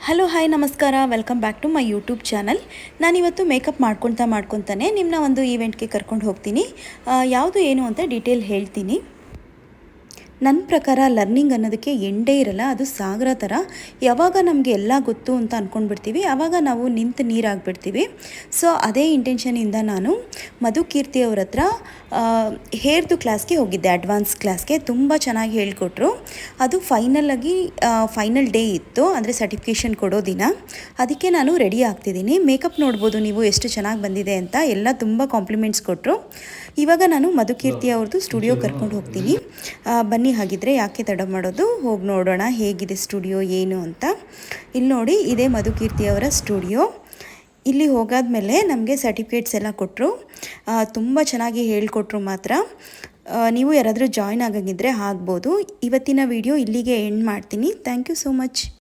Hello hi ನಮಸ್ಕಾರ, welcome back to my YouTube channel. ನಾನಿವತ್ತು makeup ಮಾಡ್ಕೊತಾನೆ ನಿಮ್ಮನ್ನ ಒಂದು ಈವೆಂಟ್ಗೆ ಕರ್ಕೊಂಡು ಹೋಗ್ತೀನಿ. ಯಾವುದು ಏನು ಅಂತ ಡೀಟೇಲ್ ಹೇಳ್ತೀನಿ. ನನ್ನ ಪ್ರಕಾರ ಲರ್ನಿಂಗ್ ಅನ್ನೋದಕ್ಕೆ ಎಂಡೇ ಇರಲ್ಲ. ಅದು ಸಾಗರ ಥರ. ಯಾವಾಗ ನಮಗೆ ಎಲ್ಲ ಗೊತ್ತು ಅಂತ ಅಂದ್ಕೊಂಡ್ಬಿಡ್ತೀವಿ, ಆವಾಗ ನಾವು ನಿಂತು ನೀರಾಗಿಬಿಡ್ತೀವಿ. ಸೊ ಅದೇ ಇಂಟೆನ್ಷನಿಂದ ನಾನು ಮಧುಕೀರ್ತಿ ಅವ್ರ ಹತ್ರ ಹೇರ್ದು ಕ್ಲಾಸ್ಗೆ ಹೋಗಿದ್ದೆ, ಅಡ್ವಾನ್ಸ್ ಕ್ಲಾಸ್ಗೆ. ತುಂಬ ಚೆನ್ನಾಗಿ ಹೇಳಿಕೊಟ್ರು. ಅದು ಫೈನಲ್ ಡೇ ಇತ್ತು, ಅಂದರೆ ಸರ್ಟಿಫಿಕೇಷನ್ ಕೊಡೋ ದಿನ. ಅದಕ್ಕೆ ನಾನು ರೆಡಿ ಆಗ್ತಿದ್ದೀನಿ. ಮೇಕಪ್ ನೋಡ್ಬೋದು ನೀವು ಎಷ್ಟು ಚೆನ್ನಾಗಿ ಬಂದಿದೆ ಅಂತ. ಎಲ್ಲ ತುಂಬ ಕಾಂಪ್ಲಿಮೆಂಟ್ಸ್ ಕೊಟ್ಟರು. ಇವಾಗ ನಾನು ಮಧುಕೀರ್ತಿ ಅವ್ರದ್ದು ಸ್ಟುಡಿಯೋ ಕರ್ಕೊಂಡು ಹೋಗ್ತೀನಿ. ಬನ್ನಿ, ಹಾಗಿದ್ರೆ ಯಾಕೆ ತಡ ಮಾಡೋದು, ಹೋಗಿ ನೋಡೋಣ ಹೇಗಿದೆ ಸ್ಟುಡಿಯೋ ಏನು ಅಂತ. ಇಲ್ಲಿ ನೋಡಿ, ಇದೇ ಮಧುಕೀರ್ತಿ ಅವರ ಸ್ಟುಡಿಯೋ. ಇಲ್ಲಿ ಹೋಗಾದ್ಮೇಲೆ ನಮಗೆ ಸರ್ಟಿಫಿಕೇಟ್ಸ್ ಎಲ್ಲ ಕೊಟ್ಟರು. ತುಂಬ ಚೆನ್ನಾಗಿ ಹೇಳಿಕೊಟ್ರು ಮಾತ್ರ. ನೀವು ಯಾರಾದರೂ ಜಾಯ್ನ್ ಆಗಂಗಿದ್ರೆ ಆಗ್ಬೋದು. ಇವತ್ತಿನ ವಿಡಿಯೋ ಇಲ್ಲಿಗೆ ಎಂಡ್ ಮಾಡ್ತೀನಿ. Thank you so much.